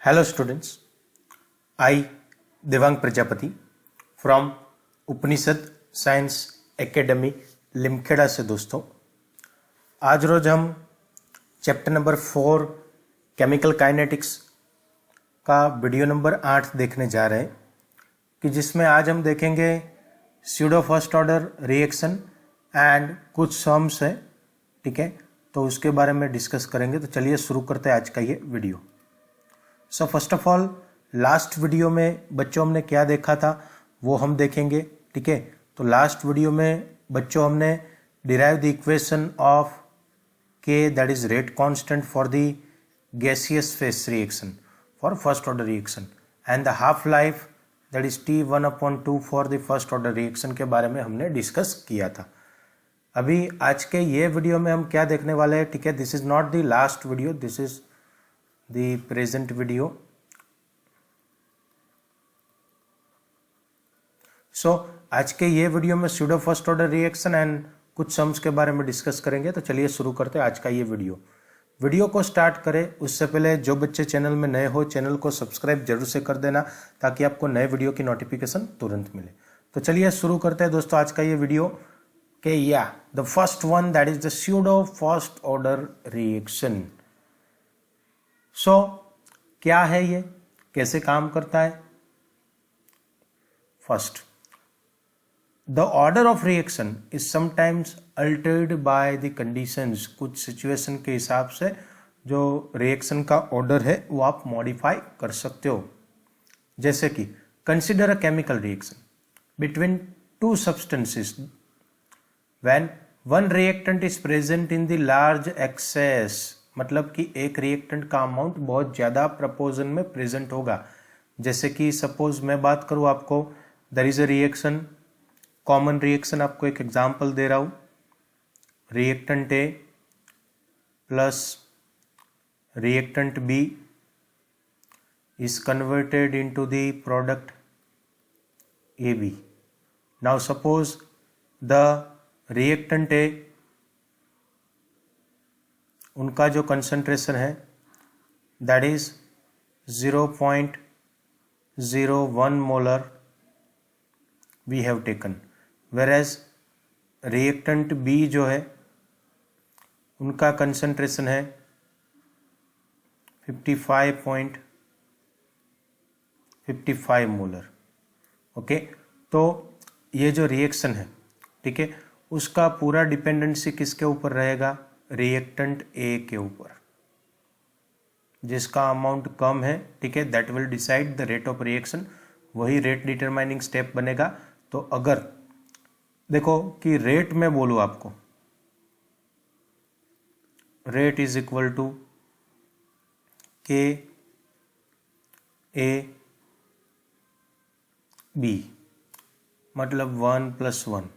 Hello students, I Devang Prajapati from Upanishad science academy Limkheda से। दोस्तों आज रोज हम चैप्टर नंबर 4 केमिकल काइनेटिक्स का वीडियो नंबर 8 देखने जा रहे हैं कि जिसमें आज हम देखेंगे pseudo first order reaction and कुछ सम्स है, ठीक है, तो उसके बारे में डिस्कस करेंगे। तो चलिए शुरू करते हैं आज का ये video. So first of all last video में बच्चों हमने क्या देखा था वो हम देखेंगे, ठीक है। तो लास्ट वीडियो में बच्चों हमने डिराइव द इक्वेशन ऑफ के that is rate constant for the gaseous face reaction for first order reaction and the half life that is T1/2 for the first order reaction के बारे में हमने discuss किया था। अभी आज के ये वीडियो में हम क्या देखने वाले हैं, ठीक है। This is not the last video, this is the present video. So आज के ये वीडियो में pseudo first order reaction and कुछ सम्स के बारे में डिस्कस करेंगे। तो चलिए शुरू करते हैं आज का ये वीडियो को स्टार्ट करें उससे पहले जो बच्चे चैनल में नए हो चैनल को सब्सक्राइब जरूर से कर देना ताकि आपको नए वीडियो की नोटिफिकेशन तुरंत मिले। तो चलिए शुरू करते हैं दोस्तों आज का ये वीडियो के the first one that is the pseudo first order reaction. So क्या है ये, कैसे काम करता है। First, the order of reaction is sometimes altered by the conditions. कुछ सिचुएशन के हिसाब से जो रिएक्शन का ऑर्डर है वो आप मॉडिफाई कर सकते हो। जैसे कि consider a chemical reaction between two substances when one reactant is present in the large access. मतलब कि एक रिएक्टेंट का अमाउंट बहुत ज़्यादा प्रपोजन में प्रेजेंट होगा। जैसे कि सपोज मैं बात करूँ आपको, there is a reaction, common reaction, आपको एक एग्जांपल दे रहा हूँ। Reactant A plus reactant B is converted into the product A B. Now suppose the reactant A, उनका जो कंसंट्रेशन है that is 0.01 molar we have taken, whereas reactant B जो है उनका कंसंट्रेशन है 55.55 मोलर। ओके, तो ये जो रिएक्शन है, ठीक है, उसका पूरा डिपेंडेंसी किसके ऊपर रहेगा, रिएक्टेंट ए के ऊपर। जिसका अमाउंट कम है, ठीक है, that will decide the rate of reaction, वही रेट डिटरमाइनिंग स्टेप बनेगा। तो अगर देखो कि रेट में बोलूं आपको, रेट इज इक्वल टू के ए बी, मतलब 1+1,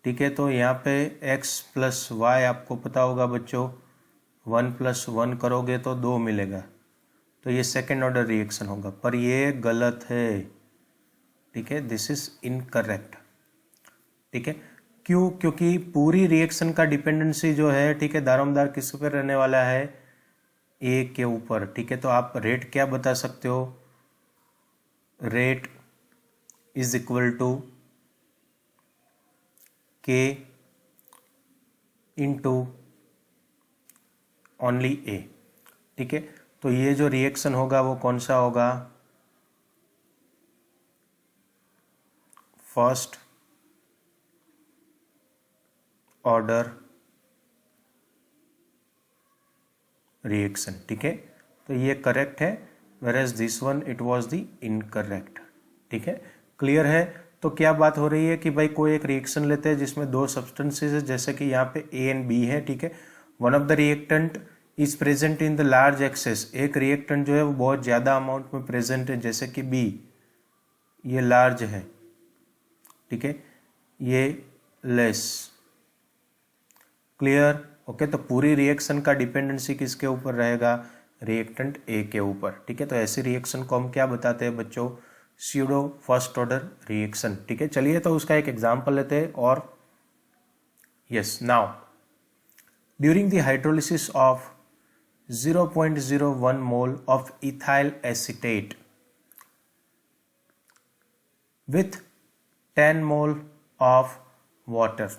ठीक है। तो यहाँ पे x प्लस वाई आपको पता होगा बच्चों, 1+1 करोगे तो 2 मिलेगा, तो ये सेकेंड ऑर्डर रिएक्शन होगा। पर ये गलत है, ठीक है, दिस इज इनकरेक्ट, ठीक है। क्यों? क्योंकि पूरी रिएक्शन का डिपेंडेंसी जो है, ठीक है, दारोमदार किस पे रहने वाला है, ए के ऊपर, ठीक है। तो आप रेट क्या बता सकते हो, रेट इज इक्वल टू के इंटू ओनली ए, ठीक है। तो ये जो रिएक्शन होगा वो कौन सा होगा, फर्स्ट ऑर्डर रिएक्शन, ठीक है। तो ये करेक्ट है, whereas this one it was the incorrect, ठीक है। क्लियर है। तो क्या बात हो रही है कि भाई कोई एक रिएक्शन लेते हैं जिसमें दो सब्सटेंसेस है, जैसे कि यहाँ पे ए एंड बी है, ठीक है। One of the reactant is present in the large access, एक रिएक्टेंट जो है वो बहुत ज़्यादा अमाउंट में प्रेजेंट है, जैसे कि बी, ये लार्ज है, ठीक है, ये लेस। Clear, okay. तो पूरी रिएक्शन का डिपेंडेंसी किसके ऊपर रहेगा, रिएक्टेंट ए के ऊपर, ठीक है। तो ऐसी रिएक्शन को हम क्या बताते हैं बच्चों, स्यूडो फर्स्ट ऑर्डर रिएक्शन, ठीक है। चलिए तो उसका एक एग्जांपल लेते हैं। और yes, now during the hydrolysis of 0.01 mole of ethyl acetate with 10 mole of water.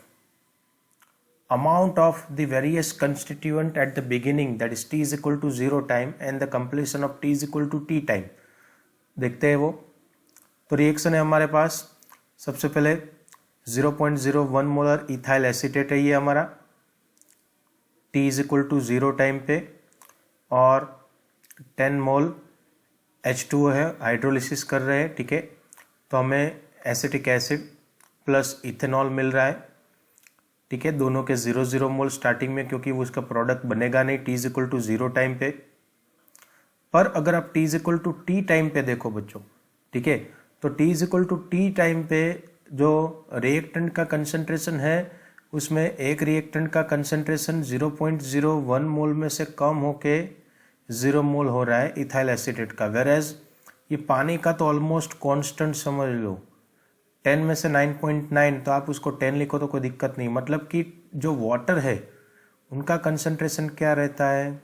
Amount of the various constituent at the beginning, that is t is equal to 0 time and the completion of t is equal to t time. देखते हैं वो। तो reaction है हमारे पास, सबसे पहले 0.01 molar ethyl acetate है ये हमारा, t is equal to 0 time पे, और 10 मोल H2O है, हाइड्रोलिसिस कर रहे हैं, ठीक है। तो हमें एसिटिक एसिड प्लस इथेनॉल मिल रहा है, ठीक है। दोनों के 0.0 मोल स्टार्टिंग में, क्योंकि वो उसका प्रोडक्ट बनेगा नहीं t is equal to 0 time पे। पर अगर आप t is equal to T time पे देखो बच्चों, ठीक है, तो t is equal to T time पे जो रिएक्टेंट का कंसंट्रेशन है उसमें एक रिएक्टेंट का कंसंट्रेशन 0.01 मोल में से कम होके 0 मोल हो रहा है इथाइल एसीटेट का। वेरएज ये पानी का तो ऑलमोस्ट कांस्टेंट समझ लो, 10 में से 9.9, तो आप उसको 10 लिखो तो कोई दिक्कत नहीं। मतलब कि जो वाटर है उनका कंसंट्रेशन क्या रहता है,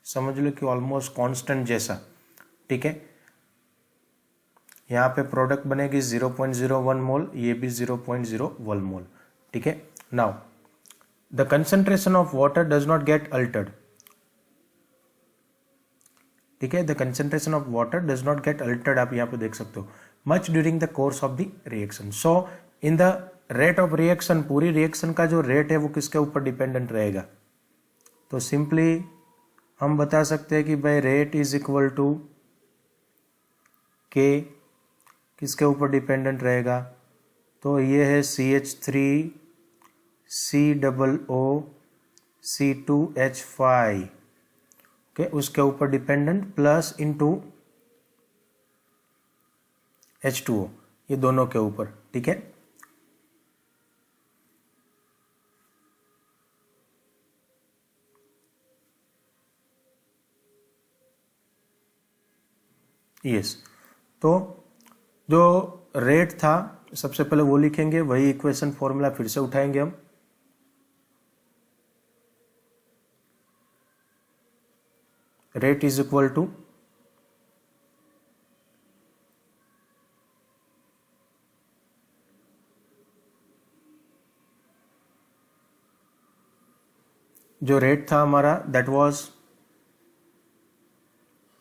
समझ लो कि ऑलमोस्ट कांस्टेंट जैसा, ठीक है। यहाँ पे प्रोडक्ट बनेगी 0.01 मोल, ये भी 0.01 मोल, ठीक है। Now the concentration of water does not gate Altered, ठीक है। The concentration of water does not gate Altered, आप यहाँ पे देख सकते हो, much during the course of the reaction. So in the rate of reaction, पूरी रिएक्शन का जो रेट है वो किसके ऊपर डिपेंडेंट रहेगा, तो सिंपली हम बता सकते हैं कि भाई रेट इज इक्वल टू के, किसके ऊपर डिपेंडेंट रहेगा, तो ये है CH3 COO C2H5, ओके, उसके ऊपर डिपेंडेंट, प्लस इनटू H2O, ये दोनों के ऊपर, ठीक है। यस, तो जो रेट था सबसे पहले वो लिखेंगे, वही इक्वेशन फॉर्मूला फिर से उठाएंगे हम। रेट इज इक्वल टू जो रेट था हमारा that was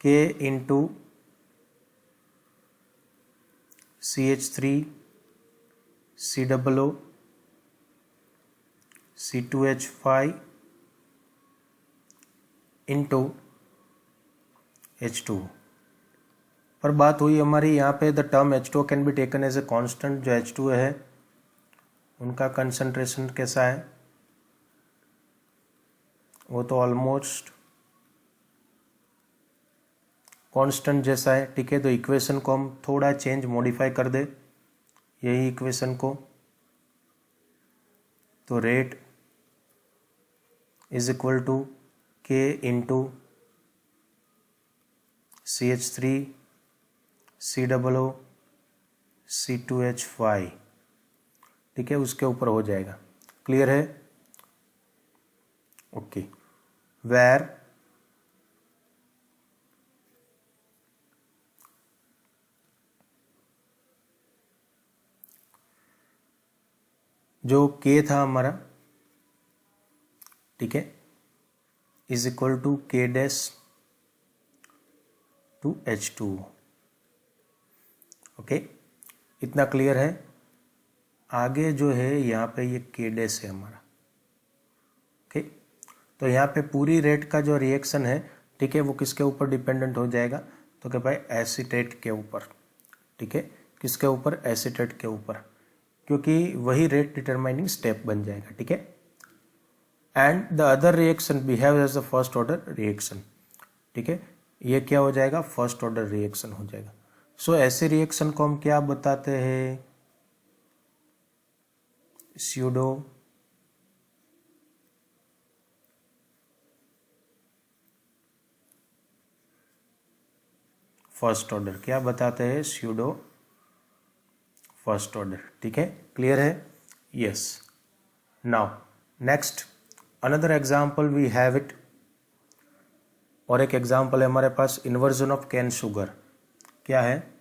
K into CH3 COO C2H5 into H2O। पर बात हुई हमारी यहाँ पे the term H2O can be taken as a constant, जो H2O है उनका कंसंट्रेशन कैसा है, वो तो ऑलमोस्ट कांस्टेंट जैसा है, ठीक है। तो इक्वेशन को हम थोड़ा चेंज मॉडिफाई कर दे, यही इक्वेशन को, तो rate is equal to K into CH3 COO C2H5, ठीक है, उसके ऊपर हो जाएगा। क्लियर है, ओके। वेर जो K था हमारा, ठीक है, is equal to K dash to H2O, okay, इतना क्लियर है। आगे जो है यहाँ पे ये K डैश है हमारा, ओके। तो यहाँ पे पूरी रेट का जो रिएक्शन है, ठीक है, वो किसके ऊपर डिपेंडेंट हो जाएगा, तो क्या भाई एसीटेट के ऊपर, ठीक है, किसके ऊपर, एसीटेट के ऊपर, क्योंकि वही रेट डिटरमाइनिंग स्टेप बन जाएगा, ठीक है। And the other reaction behave as the first order reaction, ठीक है, ये क्या हो जाएगा, फर्स्ट ऑर्डर रिएक्शन हो जाएगा। सो ऐसे रिएक्शन को हम क्या बताते हैं, स्यूडो फर्स्ट ऑर्डर, क्या बताते हैं, स्यूडो फर्स्ट ऑर्डर, ठीक है। क्लियर है, yes. Now next another example we have it, और एक एग्जाम्पल है हमारे पास इन्वर्जन ऑफ कैन शुगर। क्या है?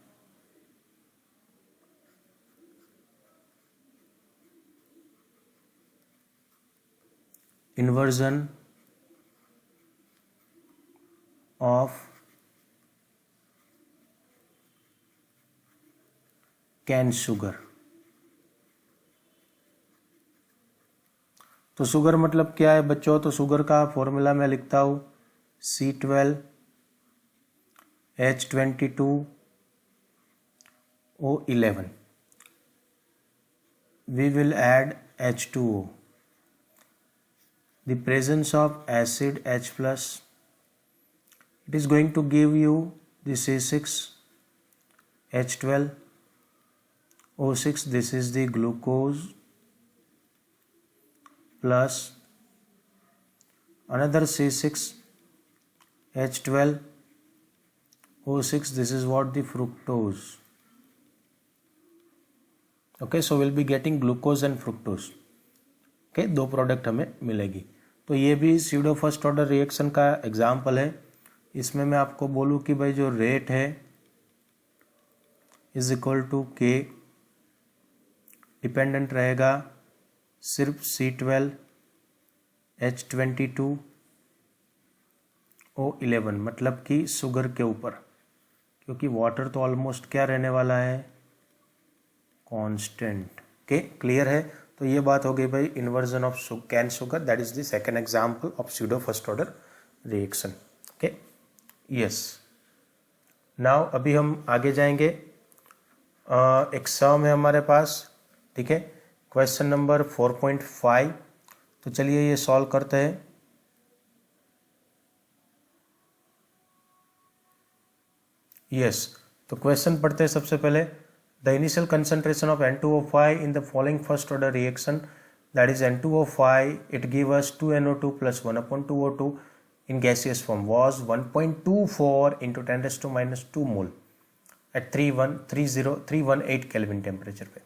Inversion of cane sugar. तो शुगर मतलब क्या है बच्चों? तो शुगर का फॉर्मूला मैं लिखता हूँ C12H22O11. We will add H2O. The presence of acid H plus, it is going to give you the C6H12O6. This is the glucose plus another C6H12O6. This is what the fructose. Okay, so we'll be getting glucose and fructose. Okay, दो product हमें मिलेगी। तो ये भी pseudo first order reaction का example है। इसमें मैं आपको बोलूँ कि भाई जो रेट है इज इक्वल टू के, डिपेंडेंट रहेगा सिर्फ C12H22O11 मतलब कि शुगर के ऊपर, क्योंकि वाटर तो ऑलमोस्ट क्या रहने वाला है? कांस्टेंट। ओके, क्लियर है? तो ये बात हो गई भाई inversion of cane sugar, that is the second example of pseudo first order reaction. Okay, yes. Now अभी हम आगे जाएंगे। एक सम है हमारे पास, ठीक है, क्वेश्चन नंबर 4.5। तो चलिए ये सॉल्व करते हैं। यस, तो क्वेश्चन पढ़ते हैं सबसे पहले। The initial concentration of N2O5 in the following first order reaction, that is N2O5, it gives us 2NO2 plus 1/2O2 in gaseous form was 1.24 into 10 raised to minus 2 mole at 318 Kelvin temperature पे।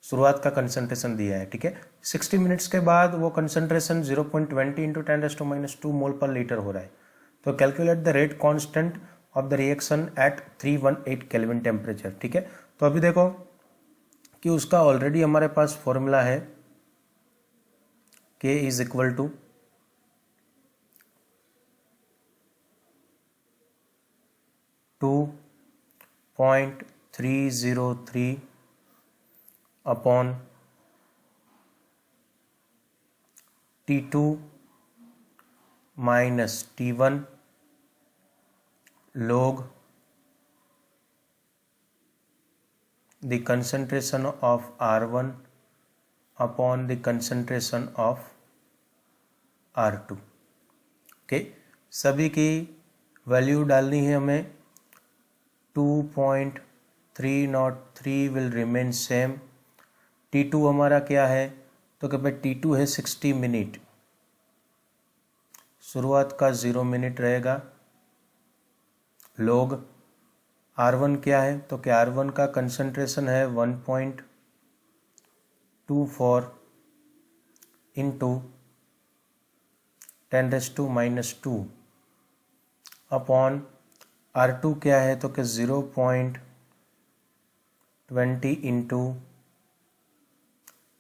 शुरुआत का concentration दिया है, ठीक है। 60 minutes के बाद वो concentration 0.20 into 10 raised to minus 2 mole per litre हो रहा है। तो calculate the rate constant of the reaction at 318 kelvin temperature, ठीक है। तो अभी देखो कि उसका ऑलरेडी हमारे पास फॉर्मूला है K is equal to 2.303 upon T2 minus T1 log the concentration of R1 upon the concentration of R2। Okay, सभी की वैल्यू डालनी है हमें। 2.303 विल रिमेन सेम। T2 हमारा क्या है? तो क्या भाई T2 है 60 मिनट, शुरुआत का 0 मिनट रहेगा। लोग R1 क्या है? तो क्या R1 का कंसंट्रेशन है 1.24 into 10 raised to minus 2 upon R2 क्या है? तो क्या 0.20 इंटू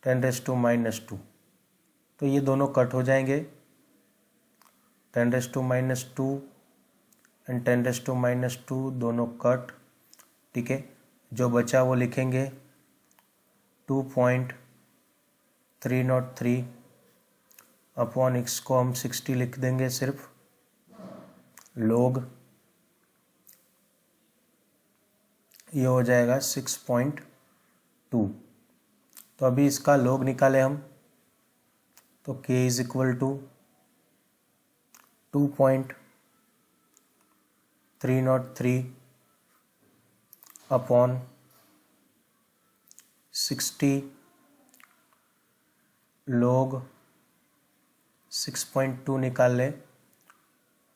10 raised to minus 2। तो ये दोनों कट हो जाएंगे, 10 raised to minus 2 and 10 raised to minus 2 दोनों कट, ठीक है। जो बचा वो लिखेंगे 2.303 अपॉन x को हम 60 लिख देंगे सिर्फ, लोग ये हो जाएगा 6.2। तो अभी इसका लोग निकाले हम, तो k is equal to 2.303 upon 60 log 6.2 निकाल ले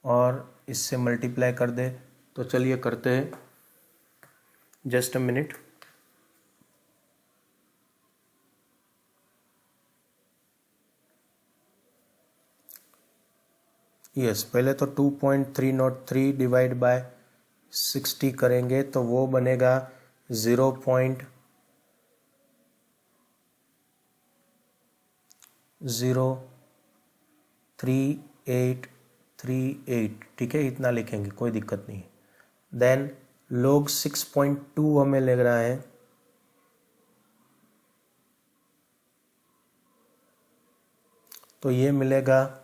और इससे मल्टीप्लाई कर दे। तो चलिए करते हैं, जस्ट अ मिनट। यस, पहले तो 2.303 डिवाइड बाय 60 करेंगे तो वो बनेगा 0.03838, ठीक है, इतना लिखेंगे, कोई दिक्कत नहीं है। देन log 6.2 हमें लग रहा है, तो ये मिलेगा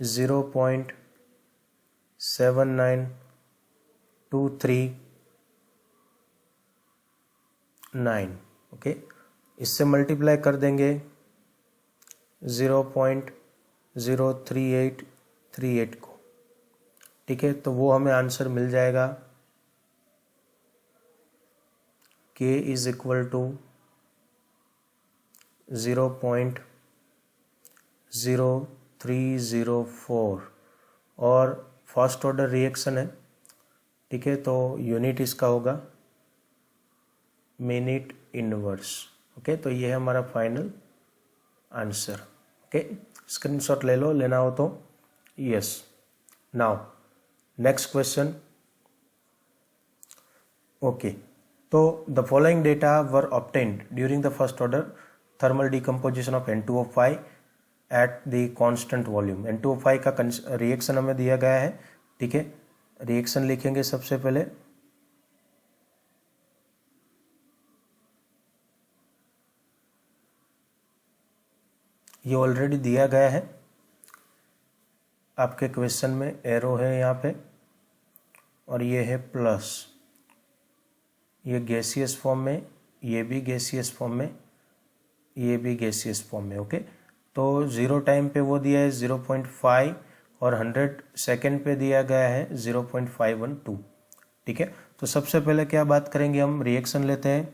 0.79239, ओके। इससे मल्टीप्लाई कर देंगे 0.03838 को, ठीक है, तो वो हमें आंसर मिल जाएगा k इज इक्वल टू 0.0304 और फर्स्ट ऑर्डर रिएक्शन है, ठीक है, तो यूनिट इसका होगा मिनट इनवर्स, ओके। तो ये है हमारा फाइनल आंसर, ओके। स्क्रीनशॉट ले लो, लेना हो तो। Yes, now next question, okay. तो the following data were obtained during the first order thermal decomposition of N2O5 at the constant volume. N2O5 का रिएक्शन हमें दिया गया है, ठीक है। रिएक्शन लिखेंगे सबसे पहले, ये ऑलरेडी दिया गया है आपके क्वेश्चन में, एरो है यहाँ पे, और ये है प्लस, ये गैसियस फॉर्म में, ये भी गैसियस फॉर्म में, ये भी गैसियस फॉर्म में, ओके। तो 0 टाइम पे वो दिया है 0.5 और 100 सेकेंड पे दिया गया है 0.512, ठीक है। तो सबसे पहले क्या बात करेंगे, हम रिएक्शन लेते हैं।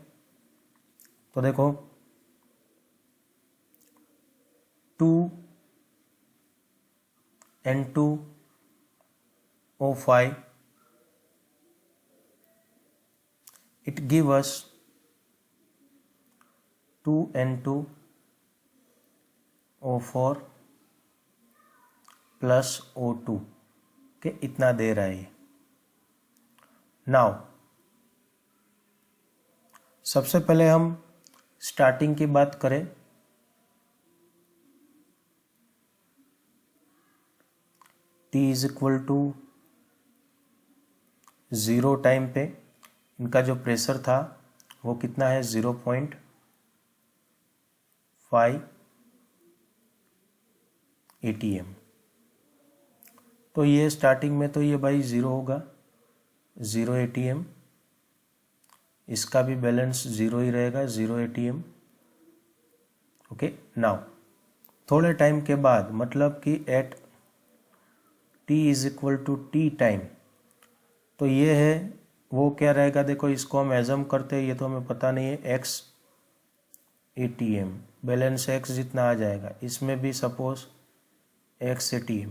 तो देखो 2N2O5 it give us 2N2O4 plus O2, के इतना दे रहा है। नाउ सबसे पहले हम स्टार्टिंग की बात करें, T is equal to 0 time पे इनका जो प्रेशर था वो कितना है 0.5 ATM। तो ये स्टार्टिंग में तो ये भाई 0 होगा, 0 ATM, इसका भी बैलेंस 0 ही रहेगा, 0 ATM, ओके। नाउ थोड़े टाइम के बाद, मतलब कि at T is equal to T time, तो ये है वो क्या रहेगा, देखो इसको हम एजम करते हैं, ये तो हमें पता नहीं है, x ATM, बैलेंस x जितना आ जाएगा, इसमें भी सपोज x ATM,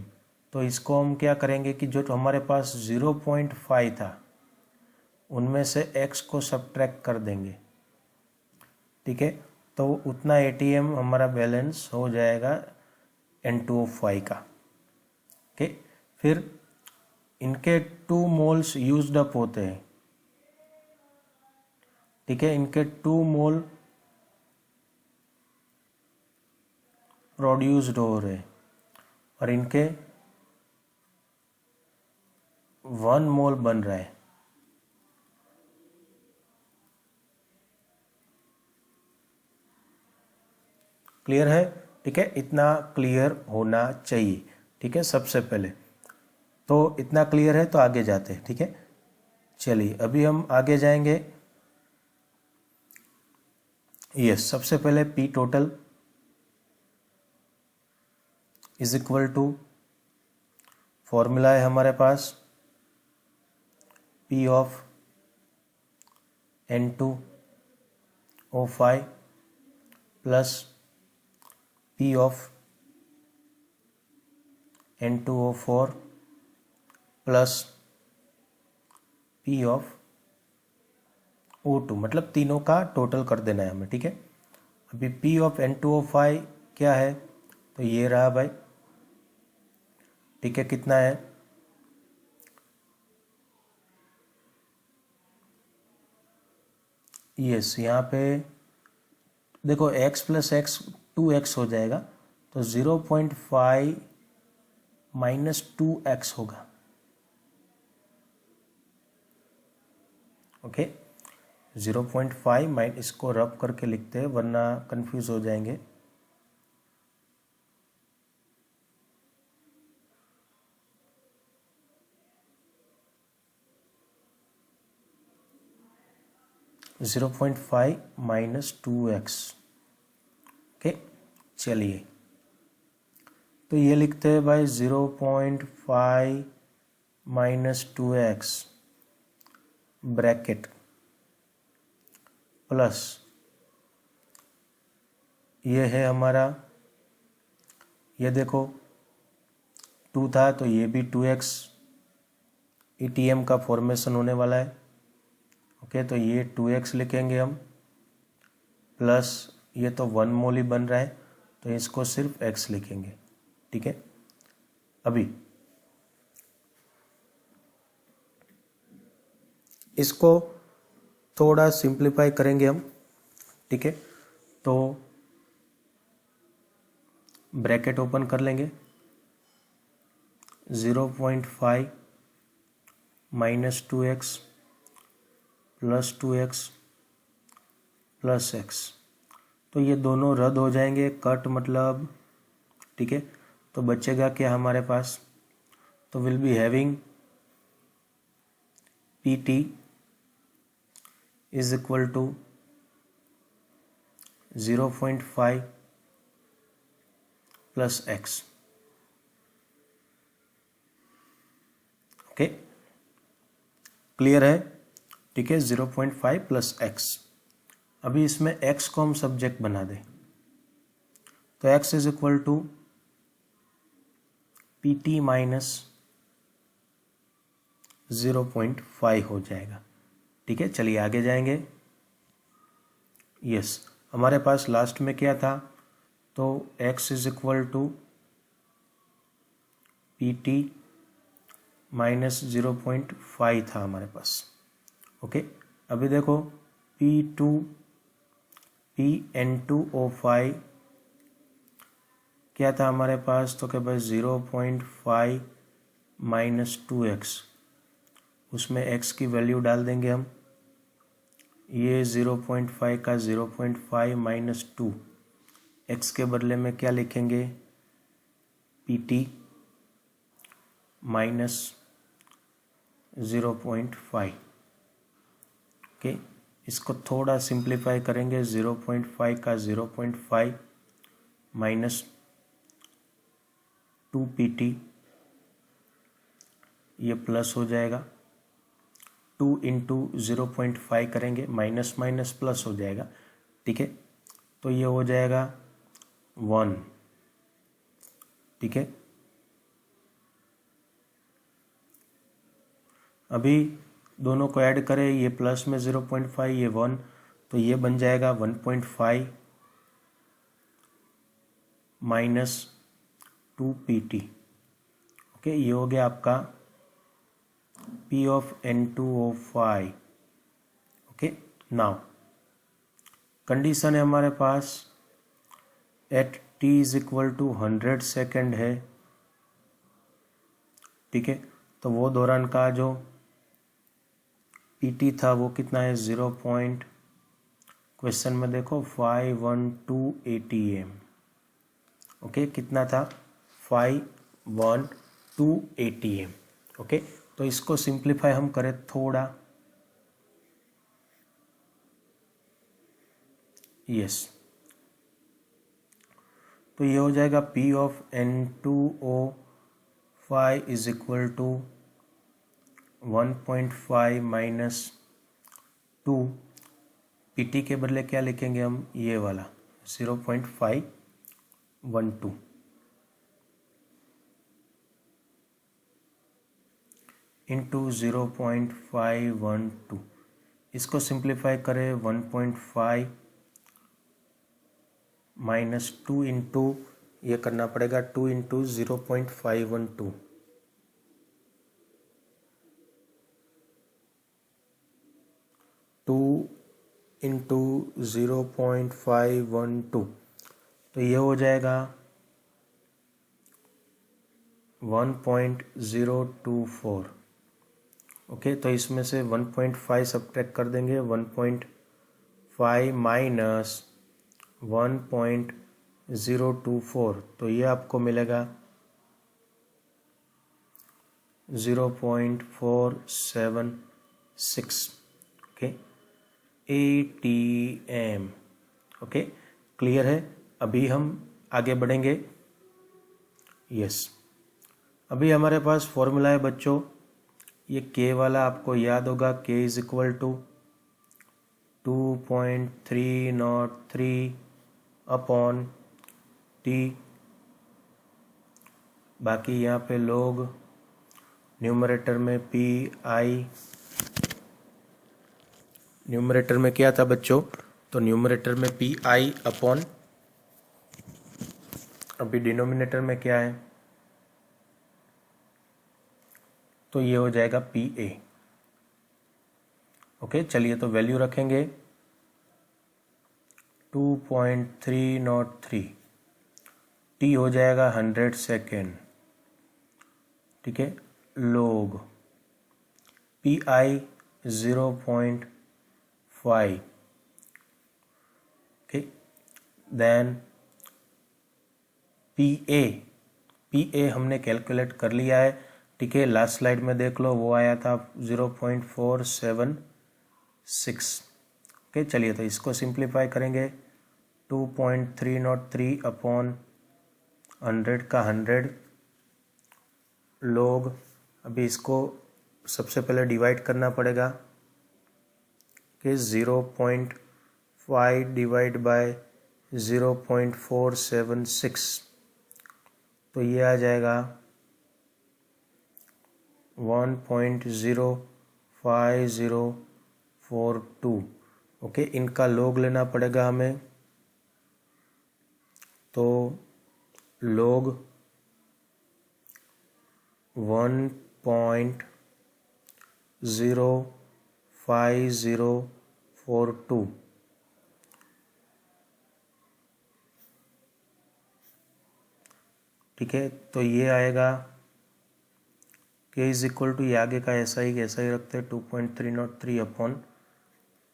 तो इसको हम क्या करेंगे कि जो हमारे पास 0.5 था उनमें से x को सब्ट्रैक्ट कर देंगे, ठीक है। तो उतना ATM हमारा बैलेंस हो जाएगा N2O5 का, ओके। फिर इनके 2 मोल्स यूज्ड अप होते हैं, ठीक है, इनके 2 मोल प्रोड्यूस्ड हो रहे हैं और इनके 1 मोल बन रहा है, क्लियर है, ठीक है। इतना क्लियर होना चाहिए, ठीक है, सबसे पहले तो इतना क्लियर है, तो आगे जाते हैं, ठीक है। चलिए अभी हम आगे जाएंगे। यस, सबसे पहले P total is equal to, formula है हमारे पास P of N2O5 plus P of N2O4 plus P of O2, मतलब तीनों का टोटल कर देना है हमें, ठीक है। अभी P ऑफ N2O5 क्या है, तो ये रहा भाई ठीक है, कितना है, यस, यहाँ पे देखो x प्लस एक्स 2x हो जाएगा, तो 0.5 माइनस 2x होगा। ओके, 0.5 माइन, इसको रब करके लिखते हैं वरना कंफ्यूज हो जाएंगे। (0.5 माइनस 2x). ओके, चलिए तो ये लिखते हैं भाई 0.5 माइनस 2x ब्रैकेट प्लस ये है हमारा, ये देखो 2 था तो ये भी 2x ETM का फॉर्मेशन होने वाला है। ओके, तो ये 2x लिखेंगे हम, प्लस ये तो 1 मोल ही बन रहा है तो इसको सिर्फ x लिखेंगे। ठीक है, अभी इसको थोड़ा सिंप्लीफाई करेंगे हम। ठीक है, तो ब्रैकेट ओपन कर लेंगे, 0.5 minus 2x plus 2x plus x, तो ये दोनों रद्द हो जाएंगे, कट मतलब। ठीक है, तो बचेगा क्या हमारे पास, तो will be having PT is equal to 0.5 plus x। Okay, clear है। ठीक है, 0.5 प्लस x। अभी इसमें x को हम सब्जेक्ट बना दें, तो x is equal to PT minus 0.5 हो जाएगा। ठीक है, चलिए आगे जाएंगे। यस, हमारे पास लास्ट में क्या था, तो x is equal to PT minus 0.5 था हमारे पास। ओके, अभी देखो PN2O5 क्या था हमारे पास, तो क्या भाई 0.5 माइनस 2x, उसमें x की वैल्यू डाल देंगे हम, ये 0.5 का 0.5 माइनस 2, x के बदले में क्या लिखेंगे, PT माइनस 0.5। ओके, इसको थोड़ा सिंप्लीफाई करेंगे, 0.5 का 0.5 माइनस 2 PT, ये प्लस हो जाएगा, 2 इंटू 0.5 करेंगे, माइनस माइनस प्लस हो जाएगा। ठीक है, तो ये हो जाएगा 1। ठीक है, अभी दोनों को ऐड करें, ये प्लस में 0.5, ये 1, तो ये बन जाएगा 1.5 माइनस 2 PT। ओके, ये हो गया आपका P of N2O5। Okay, now condition है हमारे पास at t is equal to 100 second है। ठीक है, तो वो दौरान का जो PT था वो कितना है, 0. क्वेश्चन में देखो 512 ATM। ओके, कितना था, 512 ATM। ओके, तो इसको सिंप्लीफाई हम करें थोड़ा, यस, तो ये हो जाएगा P of N2O5 is equal to 1.5 minus 2, PT के बदले क्या लिखेंगे हम, ये वाला 0.512 इंटू 0.512, इसको सिंप्लीफाई करें 1.5 माइनस 2 इंटू, ये करना पड़ेगा 2 इंटू 0.512, 2 इंटू 0.512, तो ये हो जाएगा 1.024। ओके, तो इसमें से 1.5 सब्ट्रैक्ट कर देंगे। 1.5 माइनस 1.024, तो ये आपको मिलेगा 0.476। Okay, ATM। ओके, क्लियर है। अभी हम आगे बढ़ेंगे। यस, अभी हमारे पास फॉर्मूला है बच्चों, ये K वाला आपको याद होगा। K is equal to 2.303 upon T। बाकी यहाँ पे लोग न्यूमरेटर में PI, न्यूमरेटर में क्या था बच्चों, तो न्यूमरेटर में PI अपॉन, अभी डिनोमिनेटर में क्या है, तो ये हो जाएगा PA। ओके, चलिए तो वैल्यू रखेंगे 2.303, T हो जाएगा 100 सेकेंड। ठीक है, लोग PI 0.5। ओके, देन PA हमने कैलकुलेट कर लिया है। ठीक है, लास्ट स्लाइड में देख लो, वो आया था 0.476। ओके, चलिए तो इसको सिंप्लीफाई करेंगे। 2.303 अपॉन 100 का 100 लोग, अभी इसको सबसे पहले डिवाइड करना पड़ेगा कि 0.5 डिवाइड बाय 0.476, तो ये आ जाएगा 1.05042। ओके, इनका लॉग लेना पड़ेगा हमें, तो लॉग 1.05042। ठीक है, तो ये आएगा K इज इक्वल टू, ये आगे का ऐसा ही रखते हैं, 2.303 अपॉन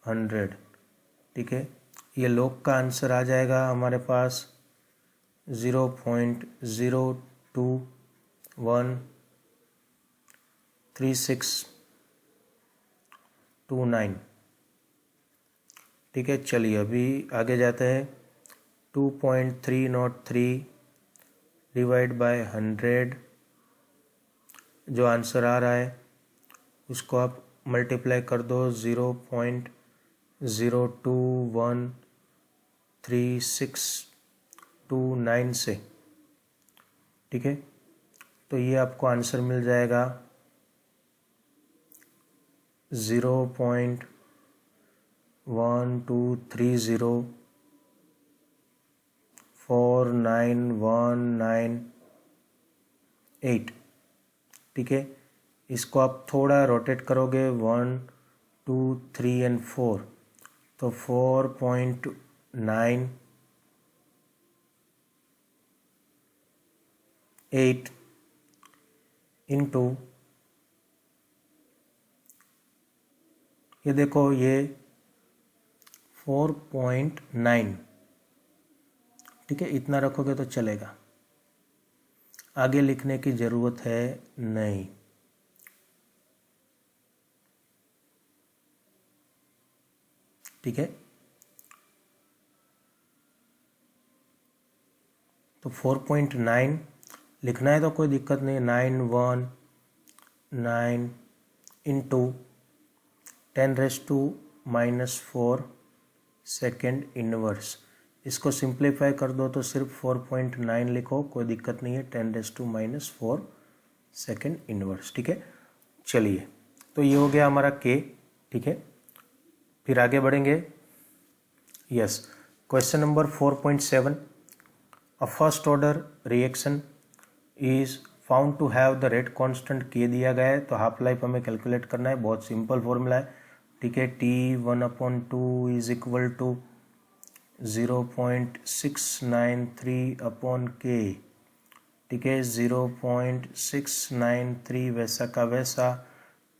100। ठीक है, ये लॉग का आंसर आ जाएगा हमारे पास 0.0213629। ठीक है, चलिए अभी आगे जाते हैं। 2.303 डिवाइड बाय 100, जो आंसर आ रहा है उसको आप मल्टीप्लाई कर दो 0.0213629 से। ठीक है, तो ये आपको आंसर मिल जाएगा 0.123049198। ठीक है, इसको आप थोड़ा रोटेट करोगे 1 2 3 और 4, तो 4.98 इंटू, ये देखो ये 4.9। ठीक है, इतना रखोगे तो चलेगा, आगे लिखने की ज़रूरत है नहीं। ठीक है, तो 4.9 लिखना है तो कोई दिक्कत नहीं। 919 इंटू 10⁻⁻⁴ सेकेंड इनवर्स, इसको सिंप्लीफाई कर दो तो सिर्फ 4.9 लिखो, कोई दिक्कत नहीं है। 10⁻⁻⁴ सेकेंड इनवर्स। ठीक है, चलिए तो ये हो गया हमारा K। ठीक है, फिर आगे बढ़ेंगे। Yes, question number 4.7, a first order reaction is found to have the rate constant K दिया गया है, तो हाफ लाइफ हमें कैलकुलेट करना है। बहुत सिंपल फॉर्मूला है, ठीक है, T1/2 is equal to 0.693/K, ठीक है, 0.693 वैसा का वैसा,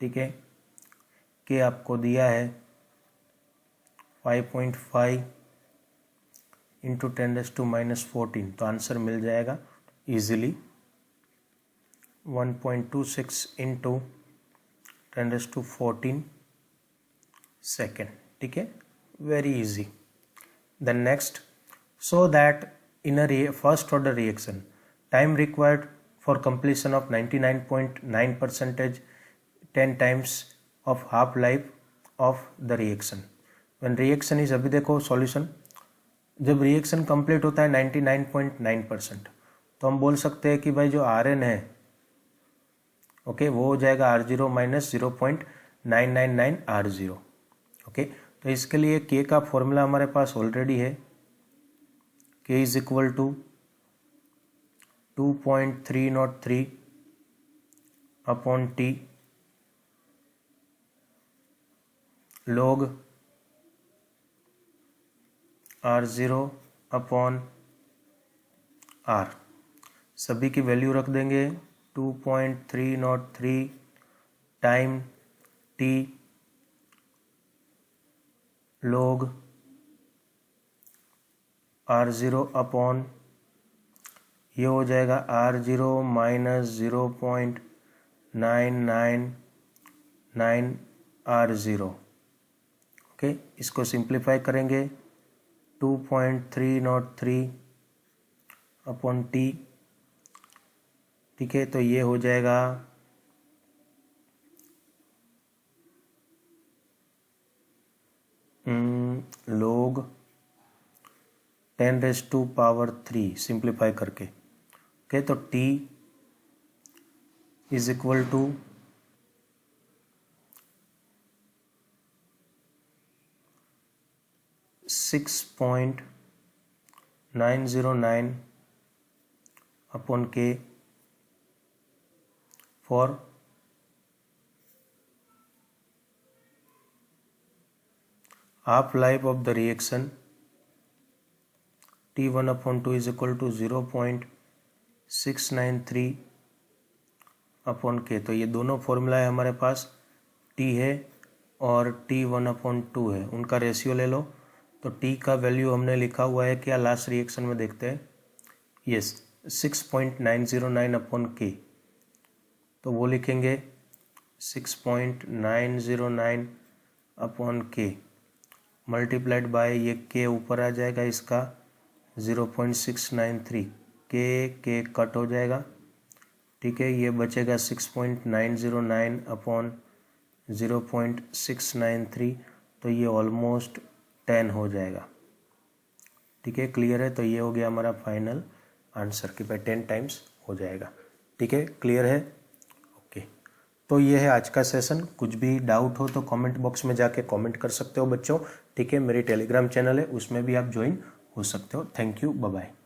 ठीक है। K आपको दिया है 5.5 इंटू 10⁻14, तो आंसर मिल जाएगा इजीली 1.26 इंटू 10⁻14 सेकेंड, ठीक है, very easy. Then next, so that in a first order reaction, time required for completion of 99.9% 10 times of half life of the reaction. When reaction is, अभी देखो solution, जब reaction complete होता है 99.9%, तो हम बोल सकते हैं कि भाई जो Rn है, ओके, वो हो जाएगा R0 माइनस 0.999 R0, ओके। तो इसके लिए K का फॉर्मूला हमारे पास ऑलरेडी है, K is equal to 2.303/T log R0/R। सभी की वैल्यू रख देंगे, 2.303 टाइम T log R0/, ये हो जाएगा R0 माइनस 0.999 R0, ओके। इसको सिंप्लीफाई करेंगे, 2.303/T, ठीक है, तो ये हो जाएगा log 10⁻³ सिंप्लीफाई करके, ओके। तो T is equal to 6.909/K for half life of the reaction, T1/2 is equal to 0.693/K। तो ये दोनों फॉर्मूला है हमारे पास, T है और T1/2 है, उनका रेशियो ले लो। तो T का वैल्यू हमने लिखा हुआ है क्या, लास्ट रिएक्शन में देखते हैं, यस, 6.909/K, तो वो लिखेंगे 6.909/K मल्टीप्लाइड बाय ये K ऊपर आ जाएगा इसका 0.693, K कट हो जाएगा, ठीक है, ये बचेगा 6.909/0.693, तो ये ऑलमोस्ट 10 हो जाएगा, ठीक है, क्लियर है। तो ये हो गया हमारा फाइनल आंसर कि भाई 10 टाइम्स हो जाएगा, ठीक है, क्लियर है, ओके। तो ये है आज का सेशन। कुछ भी डाउट हो तो कमेंट बॉक्स में जाके कमेंट कर सकते हो बच्चों, ठीक है। मेरी टेलीग्राम चैनल है, उसमें भी आप ज्वाइन हो सकते हो। Thank you, bye bye.